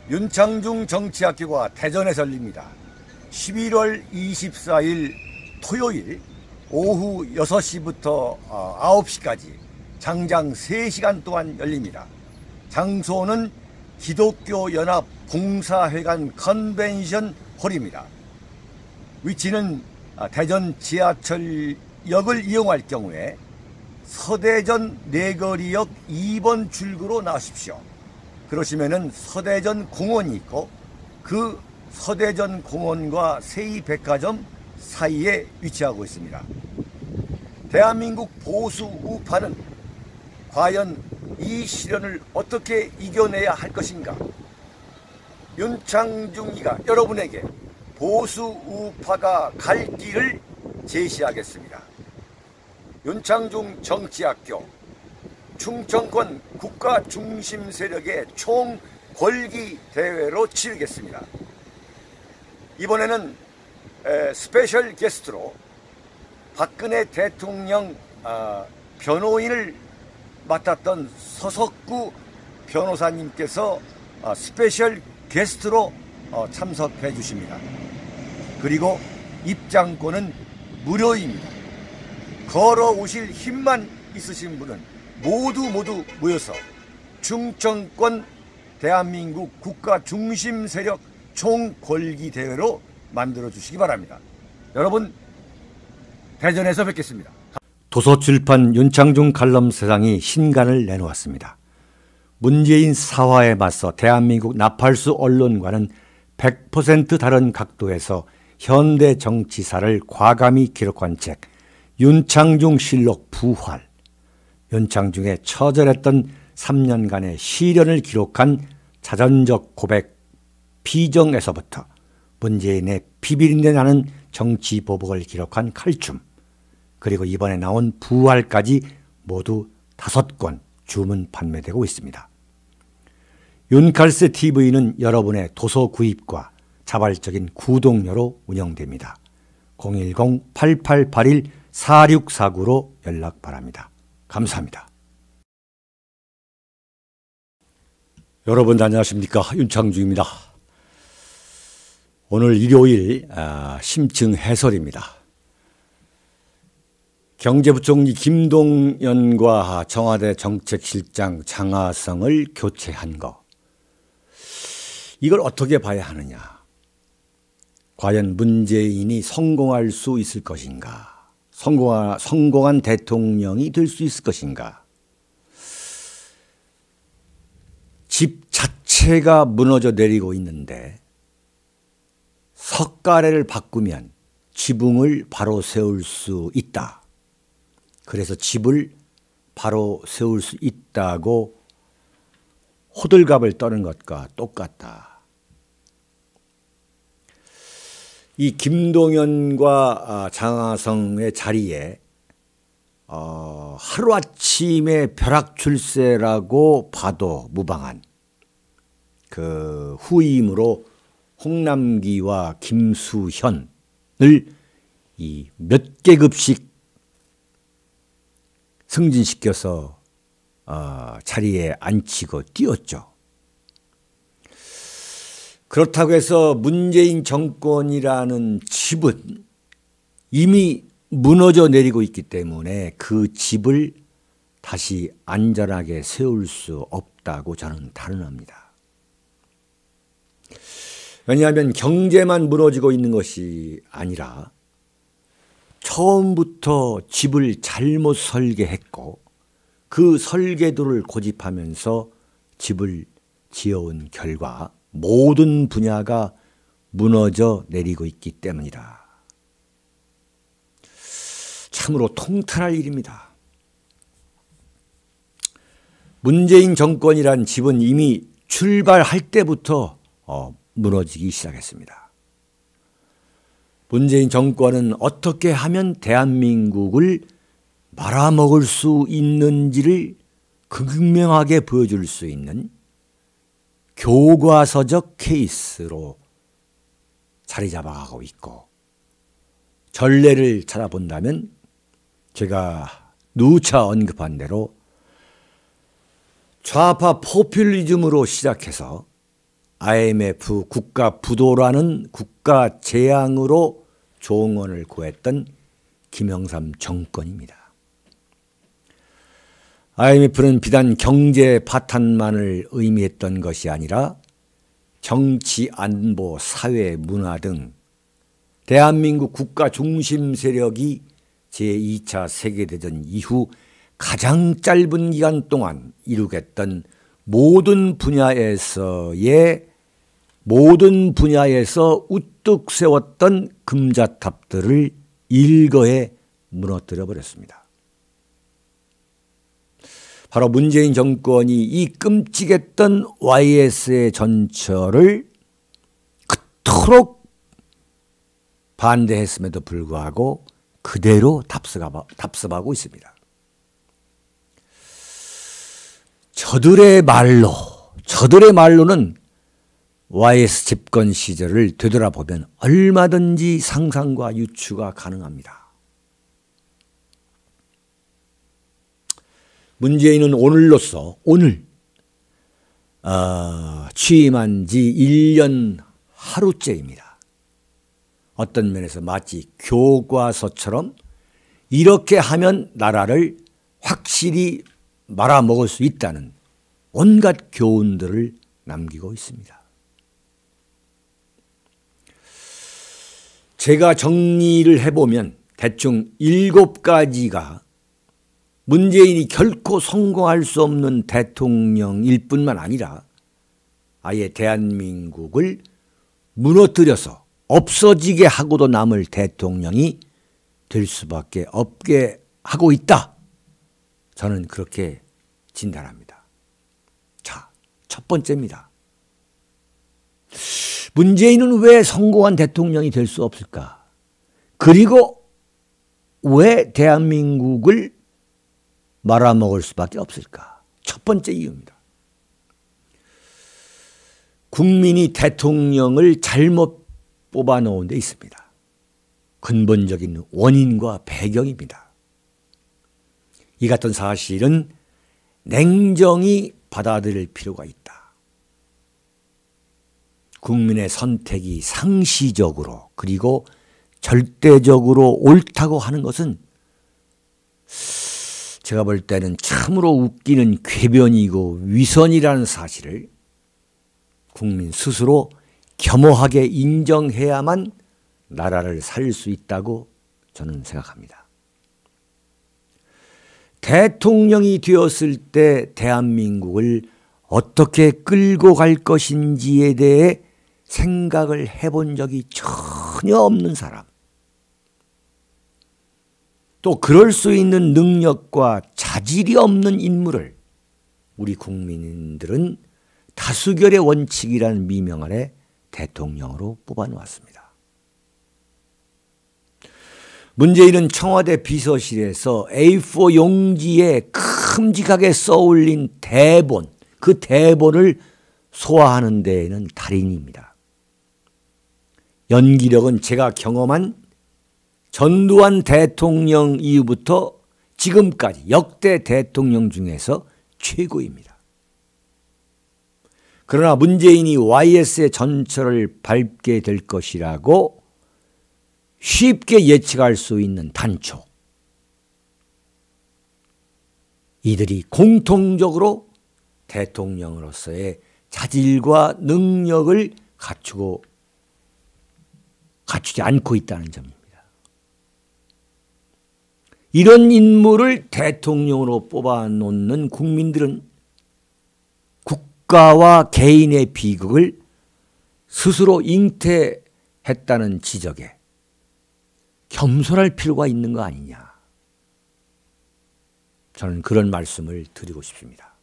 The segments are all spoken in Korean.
윤창중 정치학교가 대전에서 열립니다. 11월 24일 토요일 오후 6시부터 9시까지 장장 3시간 동안 열립니다. 장소는 기독교연합 봉사회관 컨벤션 홀입니다. 위치는 대전 지하철역을 이용할 경우에 서대전 내거리역 2번 출구로 나오십시오. 그러시면은 서대전 공원이 있고 그 서대전 공원과 세이백화점 사이에 위치하고 있습니다. 대한민국 보수 우파는 과연 이 시련을 어떻게 이겨내야 할 것인가? 윤창중이가 여러분에게 보수 우파가 갈 길을 제시하겠습니다. 윤창중 정치학교 충청권 국가 중심 세력의 총 권기 대회로 치르겠습니다. 이번에는 스페셜 게스트로 박근혜 대통령 변호인을 맡았던 서석구 변호사님께서 스페셜 게스트로 참석해 주십니다. 그리고 입장권은 무료입니다. 걸어오실 힘만 있으신 분은 모두 모여서 충청권 대한민국 국가 중심 세력 총궐기 대회로 만들어 주시기 바랍니다. 여러분, 대전에서 뵙겠습니다. 도서출판 윤창중 칼럼 세상이 신간을 내놓았습니다. 문재인 사화에 맞서 대한민국 나팔수 언론과는 100% 다른 각도에서 현대 정치사를 과감히 기록한 책 윤창중 실록 부활, 윤창중의 처절했던 3년간의 시련을 기록한 자전적 고백 비정에서부터 문재인의 비비린내 나는 정치 보복을 기록한 칼춤, 그리고 이번에 나온 부활까지 모두 5권 주문 판매되고 있습니다. 윤칼세 TV는 여러분의 도서 구입과 자발적인 구독료로 운영됩니다. 010-8881-4649로 연락 바랍니다. 감사합니다. 여러분 안녕하십니까? 윤창중입니다. 오늘 일요일 심층 해설입니다. 경제부총리 김동연과 청와대 정책실장 장하성을 교체한 것, 이걸 어떻게 봐야 하느냐? 과연 문재인이 성공할 수 있을 것인가? 성공한 대통령이 될 수 있을 것인가? 집 자체가 무너져 내리고 있는데 석가래를 바꾸면 지붕을 바로 세울 수 있다. 그래서 집을 바로 세울 수 있다고 호들갑을 떠는 것과 똑같다. 이 김동연과 장하성의 자리에 하루아침에 벼락출세라고 봐도 무방한 그 후임으로 홍남기와 김수현을 이 몇 계급씩 승진시켜서 자리에 앉히고 띄웠죠. 그렇다고 해서 문재인 정권이라는 집은 이미 무너져 내리고 있기 때문에 그 집을 다시 안전하게 세울 수 없다고 저는 단언합니다. 왜냐하면 경제만 무너지고 있는 것이 아니라 처음부터 집을 잘못 설계했고 그 설계도를 고집하면서 집을 지어온 결과 모든 분야가 무너져 내리고 있기 때문이다. 참으로 통탄할 일입니다. 문재인 정권이란 집은 이미 출발할 때부터 무너지기 시작했습니다. 문재인 정권은 어떻게 하면 대한민국을 말아먹을 수 있는지를 극명하게 보여줄 수 있는 교과서적 케이스로 자리 잡아가고 있고, 전례를 찾아본다면 제가 누차 언급한 대로 좌파 포퓰리즘으로 시작해서 IMF 국가 부도라는 국가 재앙으로 조응원을 구했던 김영삼 정권입니다. IMF는 비단 경제 파탄만을 의미했던 것이 아니라 정치, 안보, 사회, 문화 등 대한민국 국가 중심 세력이 제2차 세계대전 이후 가장 짧은 기간 동안 이루겠던 모든 분야에서 우뚝 세웠던 금자탑들을 일거에 무너뜨려 버렸습니다. 바로 문재인 정권이 이 끔찍했던 YS의 전철을 그토록 반대했음에도 불구하고 그대로 답습하고 있습니다. 저들의 말로는 YS 집권 시절을 되돌아보면 얼마든지 상상과 유추가 가능합니다. 문재인은 오늘 취임한 지 1년 하루째입니다. 어떤 면에서 마치 교과서처럼 이렇게 하면 나라를 확실히 말아먹을 수 있다는 온갖 교훈들을 남기고 있습니다. 제가 정리를 해보면 대충 7가지가 문재인이 결코 성공할 수 없는 대통령일 뿐만 아니라 아예 대한민국을 무너뜨려서 없어지게 하고도 남을 대통령이 될 수밖에 없게 하고 있다. 저는 그렇게 진단합니다. 자, 첫 번째입니다. 문재인은 왜 성공한 대통령이 될 수 없을까? 그리고 왜 대한민국을 말아먹을 수밖에 없을까? 첫 번째 이유입니다. 국민이 대통령을 잘못 뽑아놓은 데 있습니다. 근본적인 원인과 배경입니다. 이 같은 사실은 냉정히 받아들일 필요가 있다. 국민의 선택이 상시적으로 그리고 절대적으로 옳다고 하는 것은 제가 볼 때는 참으로 웃기는 궤변이고 위선이라는 사실을 국민 스스로 겸허하게 인정해야만 나라를 살릴 수 있다고 저는 생각합니다. 대통령이 되었을 때 대한민국을 어떻게 끌고 갈 것인지에 대해 생각을 해본 적이 전혀 없는 사람, 또 그럴 수 있는 능력과 자질이 없는 인물을 우리 국민들은 다수결의 원칙이라는 미명 아래 대통령으로 뽑아놓았습니다. 문재인은 청와대 비서실에서 A4 용지에 큼직하게 써올린 대본, 그 대본을 소화하는 데에는 달인입니다. 연기력은 제가 경험한 전두환 대통령 이후부터 지금까지 역대 대통령 중에서 최고입니다. 그러나 문재인이 YS의 전철을 밟게 될 것이라고 쉽게 예측할 수 있는 단초, 이들이 공통적으로 대통령으로서의 자질과 능력을 갖추지 않고 있다는 점입니다. 이런 인물을 대통령으로 뽑아놓는 국민들은 국가와 개인의 비극을 스스로 잉태했다는 지적에 겸손할 필요가 있는 거 아니냐. 저는 그런 말씀을 드리고 싶습니다.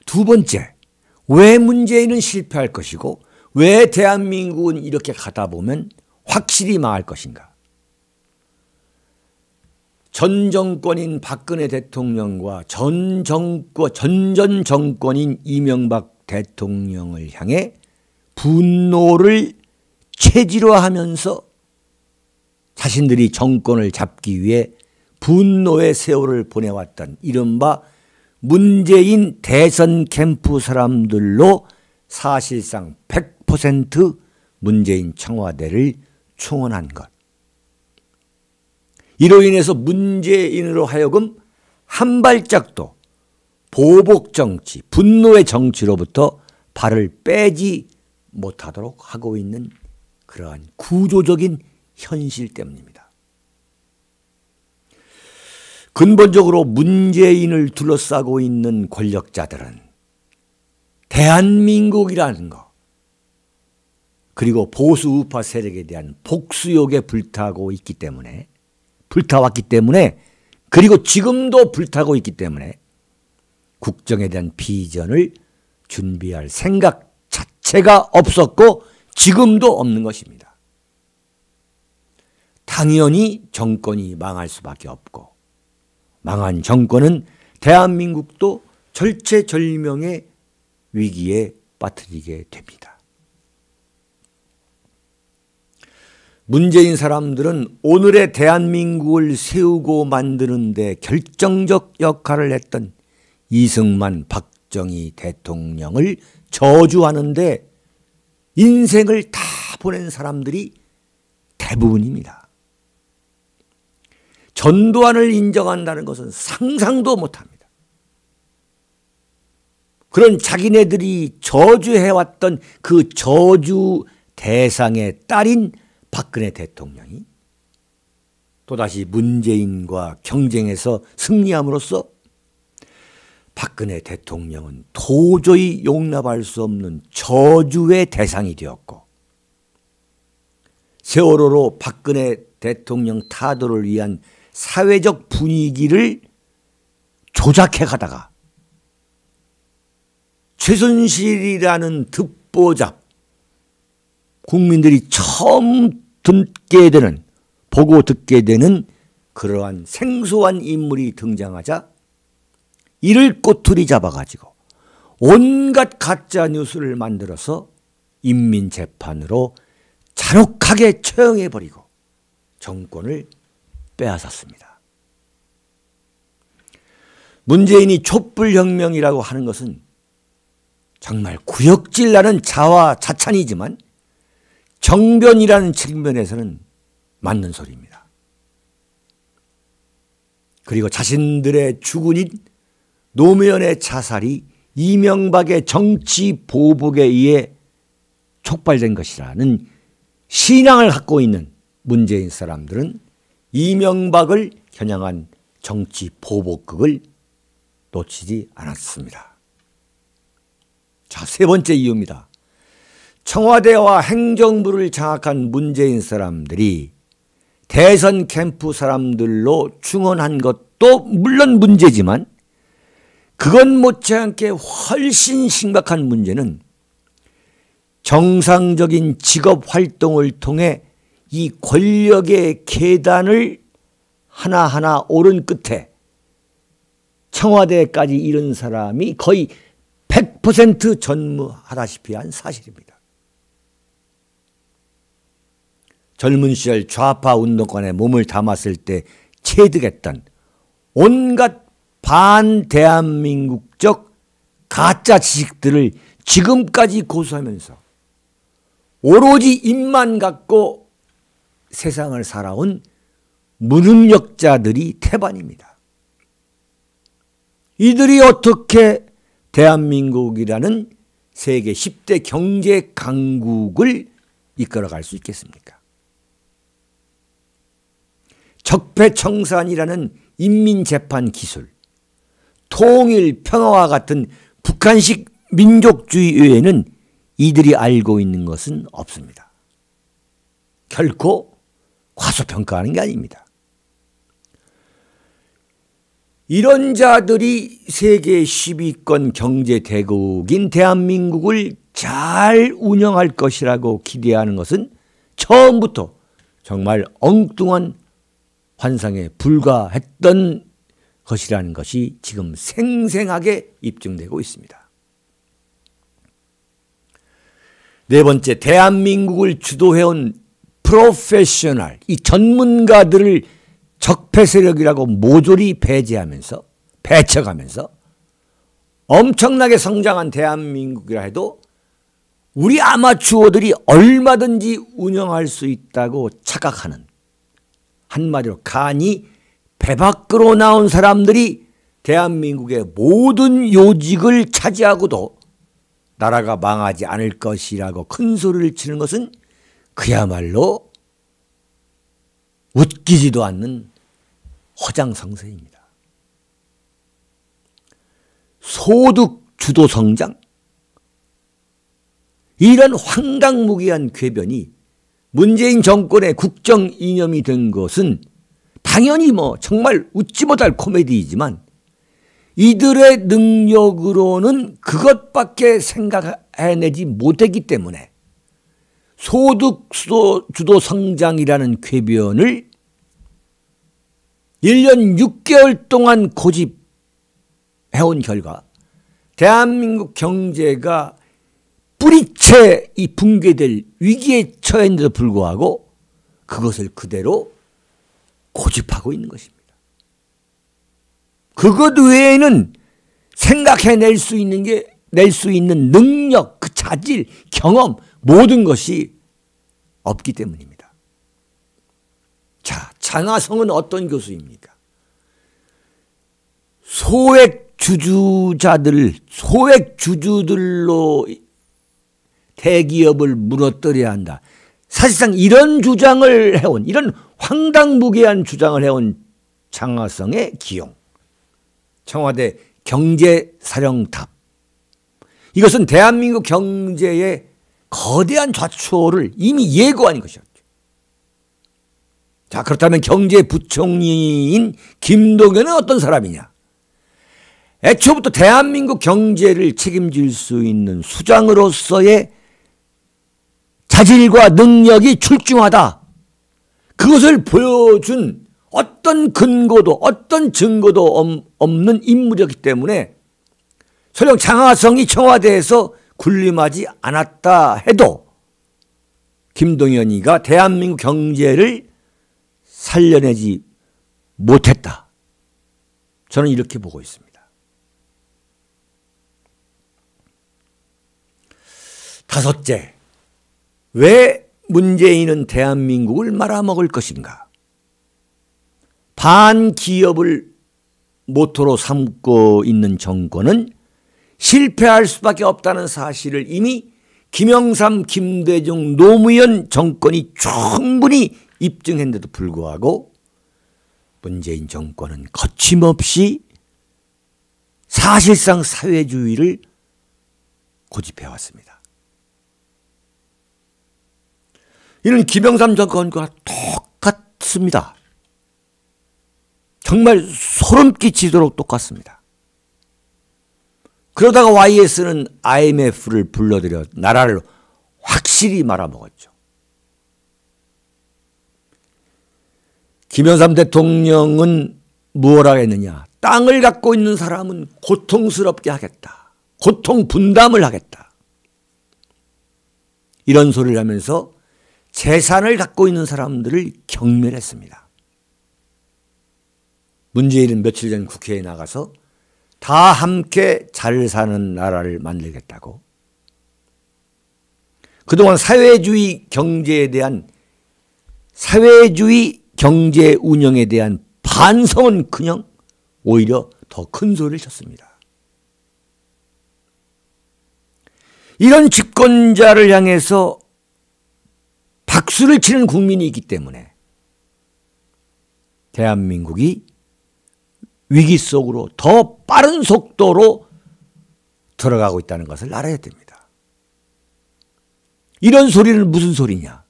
두 번째, 왜 문재인은 실패할 것이고 왜 대한민국은 이렇게 가다 보면 확실히 망할 것인가. 전 정권인 박근혜 대통령과 전 정권인 이명박 대통령을 향해 분노를 체질화하면서 자신들이 정권을 잡기 위해 분노의 세월을 보내왔던 이른바 문재인 대선 캠프 사람들로 사실상 100% 문재인 청와대를 충원한 것. 이로 인해서 문재인으로 하여금 한 발짝도 보복 정치, 분노의 정치로부터 발을 빼지 못하도록 하고 있는 그러한 구조적인 현실 때문입니다. 근본적으로 문재인을 둘러싸고 있는 권력자들은 대한민국이라는 것, 그리고 보수 우파 세력에 대한 복수욕에 불타왔기 때문에, 그리고 지금도 불타고 있기 때문에 국정에 대한 비전을 준비할 생각 자체가 없었고 지금도 없는 것입니다. 당연히 정권이 망할 수밖에 없고, 망한 정권은 대한민국도 절체절명의 위기에 빠뜨리게 됩니다. 문재인 사람들은 오늘의 대한민국을 세우고 만드는 데 결정적 역할을 했던 이승만, 박정희 대통령을 저주하는데 인생을 다 보낸 사람들이 대부분입니다. 전두환을 인정한다는 것은 상상도 못합니다. 그런 자기네들이 저주해왔던 그 저주 대상의 딸인 박근혜 대통령이 또다시 문재인과 경쟁해서 승리함으로써 박근혜 대통령은 도저히 용납할 수 없는 저주의 대상이 되었고, 세월호로 박근혜 대통령 타도를 위한 사회적 분위기를 조작해 가다가 최순실이라는 듣보잡, 국민들이 처음 보고 듣게 되는 그러한 생소한 인물이 등장하자 이를 꼬투리 잡아가지고 온갖 가짜 뉴스를 만들어서 인민재판으로 잔혹하게 처형해버리고 정권을 빼앗았습니다. 문재인이 촛불혁명이라고 하는 것은 정말 구역질나는 자화자찬이지만 정변이라는 측면에서는 맞는 소리입니다. 그리고 자신들의 주군인 노무현의 자살이 이명박의 정치 보복에 의해 촉발된 것이라는 신앙을 갖고 있는 문재인 사람들은 이명박을 겨냥한 정치 보복극을 놓치지 않았습니다. 자, 세 번째 이유입니다. 청와대와 행정부를 장악한 문재인 사람들이 대선 캠프 사람들로 충원한 것도 물론 문제지만 그건 못지않게 훨씬 심각한 문제는 정상적인 직업 활동을 통해 이 권력의 계단을 하나하나 오른 끝에 청와대까지 이른 사람이 거의 100% 전무하다시피 한 사실입니다. 젊은 시절 좌파 운동권에 몸을 담았을 때 체득했던 온갖 반대한민국적 가짜 지식들을 지금까지 고수하면서 오로지 입만 갖고 세상을 살아온 무능력자들이 태반입니다. 이들이 어떻게 대한민국이라는 세계 10대 경제 강국을 이끌어갈 수 있겠습니까? 적폐청산이라는 인민재판 기술, 통일, 평화와 같은 북한식 민족주의 외에는 이들이 알고 있는 것은 없습니다. 결코 과소평가하는 게 아닙니다. 이런 자들이 세계 10위권 경제대국인 대한민국을 잘 운영할 것이라고 기대하는 것은 처음부터 정말 엉뚱한 환상에 불과했던 것이라는 것이 지금 생생하게 입증되고 있습니다. 네 번째, 대한민국을 주도해온 프로페셔널, 이 전문가들을 적폐 세력이라고 모조리 배제하면서 배척하면서 엄청나게 성장한 대한민국이라 해도 우리 아마추어들이 얼마든지 운영할 수 있다고 착각하는, 한마디로 간이 배 밖으로 나온 사람들이 대한민국의 모든 요직을 차지하고도 나라가 망하지 않을 것이라고 큰 소리를 치는 것은 그야말로 웃기지도 않는 허장성세입니다. 소득 주도 성장, 이런 황당무계한 궤변이 문재인 정권의 국정 이념이 된 것은 당연히 정말 웃지 못할 코미디이지만 이들의 능력으로는 그것밖에 생각해내지 못했기 때문에 소득 주도 성장이라는 궤변을 1년 6개월 동안 고집해온 결과 대한민국 경제가 뿌리채 붕괴될 위기에 처했는데도 불구하고 그것을 그대로 고집하고 있는 것입니다. 그것 외에는 생각해낼 수 있는 낼 수 있는 능력, 그 자질, 경험, 모든 것이 없기 때문입니다. 자, 장하성은 어떤 교수입니까? 소액 주주들로 대기업을 무너뜨려야 한다. 사실상 이런 주장을 해온, 이런 황당무계한 주장을 해온 장하성의 기용, 청와대 경제사령탑, 이것은 대한민국 경제의 거대한 좌초를 이미 예고한 것이었죠. 자, 그렇다면 경제부총리인 김동연은 어떤 사람이냐? 애초부터 대한민국 경제를 책임질 수 있는 수장으로서의 자질과 능력이 출중하다. 그것을 보여준 어떤 근거도 어떤 증거도 없는 인물이었기 때문에 설령 장하성이 청와대에서 군림하지 않았다 해도 김동연이가 대한민국 경제를 살려내지 못했다. 저는 이렇게 보고 있습니다. 다섯째, 왜 문재인은 대한민국을 말아먹을 것인가? 반기업을 모토로 삼고 있는 정권은 실패할 수밖에 없다는 사실을 이미 김영삼, 김대중, 노무현 정권이 충분히 입증했는데도 불구하고 문재인 정권은 거침없이 사실상 사회주의를 고집해왔습니다. 이는 김영삼 정권과 똑같습니다. 정말 소름 끼치도록 똑같습니다. 그러다가 YS는 IMF를 불러들여 나라를 확실히 말아먹었죠. 김영삼 대통령은 무엇라 했느냐? 땅을 갖고 있는 사람은 고통스럽게 하겠다. 고통 분담을 하겠다. 이런 소리를 하면서 재산을 갖고 있는 사람들을 경멸했습니다. 문재인은 며칠 전 국회에 나가서 다 함께 잘 사는 나라를 만들겠다고, 그동안 사회주의 경제 운영에 대한 반성은커녕 오히려 더 큰 소리를 쳤습니다. 이런 집권자를 향해서 박수를 치는 국민이 있기 때문에 대한민국이 위기 속으로 더 빠른 속도로 들어가고 있다는 것을 알아야 됩니다. 이런 소리는 무슨 소리냐?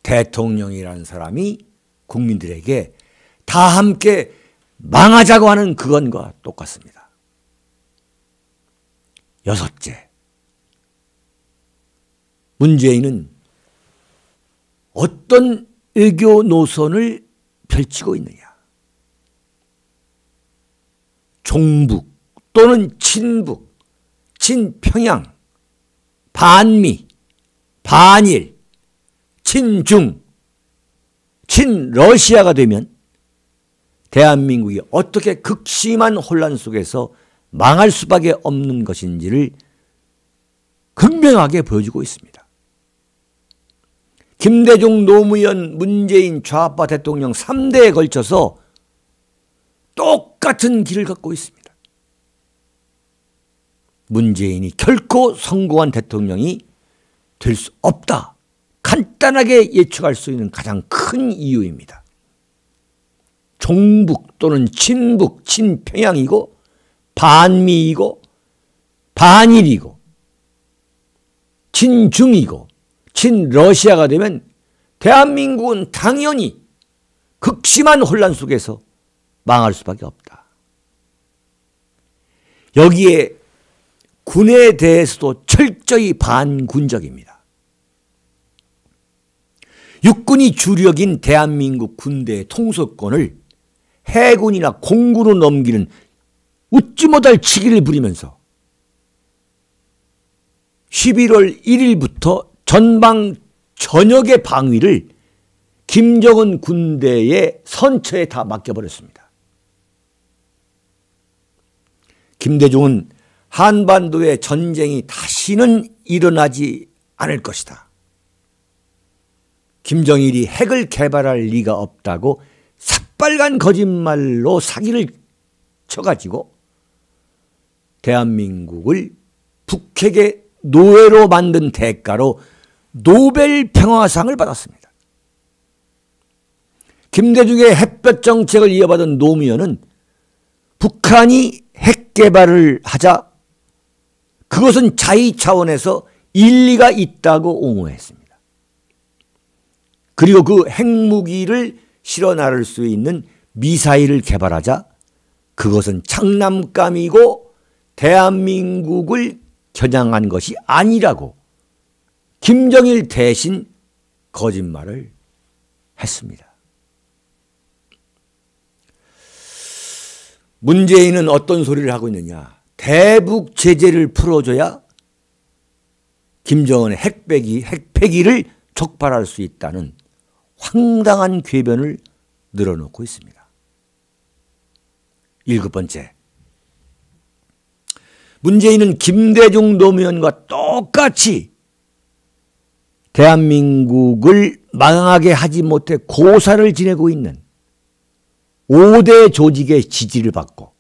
대통령이라는 사람이 국민들에게 다 함께 망하자고 하는 그건과 똑같습니다. 여섯째, 문재인은 어떤 외교 노선을 펼치고 있느냐? 종북 또는 친북, 친평양, 반미, 반일, 친중, 친러시아가 되면 대한민국이 어떻게 극심한 혼란 속에서 망할 수밖에 없는 것인지를 극명하게 보여주고 있습니다. 김대중, 노무현, 문재인 좌파 대통령 3대에 걸쳐서 똑같은 길을 걷고 있습니다. 문재인이 결코 성공한 대통령이 될 수 없다. 간단하게 예측할 수 있는 가장 큰 이유입니다. 종북 또는 친북, 친평양이고 반미이고 반일이고 친중이고 친러시아가 되면 대한민국은 당연히 극심한 혼란 속에서 망할 수밖에 없다. 여기에 군에 대해서도 철저히 반군적입니다. 육군이 주력인 대한민국 군대의 통솔권을 해군이나 공군으로 넘기는 웃지 못할 치기를 부리면서 11월 1일부터 전방 전역의 방위를 김정은 군대의 선처에 다 맡겨버렸습니다. 김대중은 한반도의 전쟁이 다시는 일어나지 않을 것이다. 김정일이 핵을 개발할 리가 없다고 새빨간 거짓말로 사기를 쳐가지고 대한민국을 북핵의 노예로 만든 대가로 노벨 평화상을 받았습니다. 김대중의 햇볕 정책을 이어받은 노무현은 북한이 핵 개발을 하자 그것은 자위 차원에서 일리가 있다고 옹호했습니다. 그리고 그 핵무기를 실어 나를 수 있는 미사일을 개발하자 그것은 장난감이고 대한민국을 겨냥한 것이 아니라고 김정일 대신 거짓말을 했습니다. 문재인은 어떤 소리를 하고 있느냐. 대북 제재를 풀어줘야 김정은의 핵폐기를 촉발할 수 있다는 황당한 궤변을 늘어놓고 있습니다. 7번째, 문재인은 김대중, 노무현과 똑같이 대한민국을 망하게 하지 못해 고사를 지내고 있는 5대 조직의 지지를 받고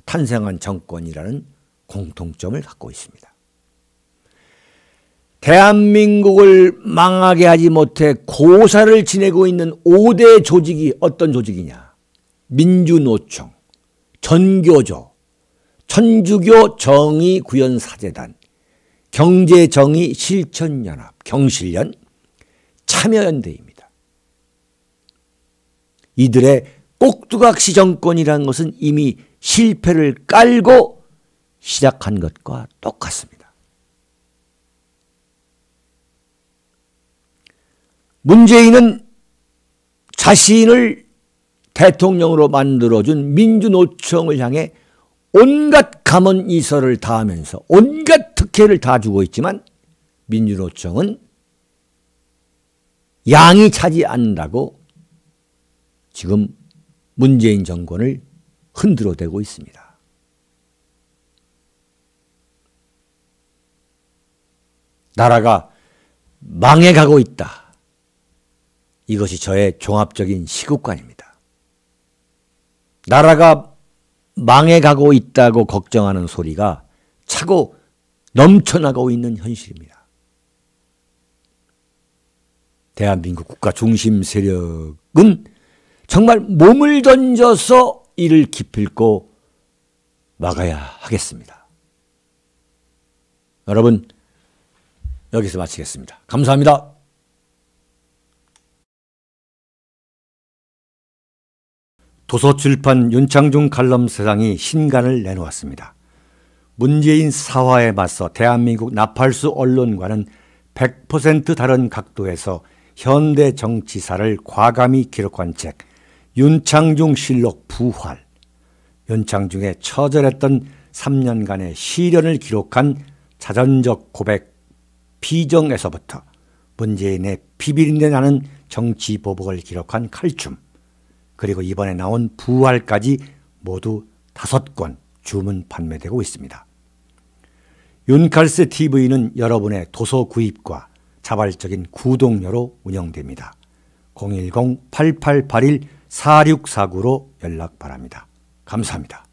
탄생한 정권이라는 공통점을 갖고 있습니다. 대한민국을 망하게 하지 못해 고사를 지내고 있는 5대 조직이 어떤 조직이냐. 민주노총, 전교조, 천주교 정의구현사재단, 경제정의실천연합, 경실련, 참여연대입니다. 이들의 꼭두각시 정권이라는 것은 이미 실패를 깔고 시작한 것과 똑같습니다. 문재인은 자신을 대통령으로 만들어준 민주노총을 향해 온갖 감언이설을 다하면서 온갖 특혜를 다 주고 있지만 민주노총은 양이 차지 않는다고 지금 문재인 정권을 흔들어대고 있습니다. 나라가 망해가고 있다. 이것이 저의 종합적인 시국관입니다. 나라가 망해가고 있다고 걱정하는 소리가 차고 넘쳐나고 있는 현실입니다. 대한민국 국가 중심 세력은 정말 몸을 던져서 이를 기필코 막아야 하겠습니다. 여러분, 여기서 마치겠습니다. 감사합니다. 도서출판 윤창중 칼럼세상이 신간을 내놓았습니다. 문재인 사화에 맞서 대한민국 나팔수 언론과는 100% 다른 각도에서 현대 정치사를 과감히 기록한 책 윤창중 실록 부활, 윤창중의 처절했던 3년간의 시련을 기록한 자전적 고백 비정에서부터 문재인의 비비린내 나는 정치 보복을 기록한 칼춤, 그리고 이번에 나온 부활까지 모두 5권 주문 판매되고 있습니다. 윤칼스 TV는 여러분의 도서 구입과 자발적인 구독료로 운영됩니다. 010-8881-4649로 연락 바랍니다. 감사합니다.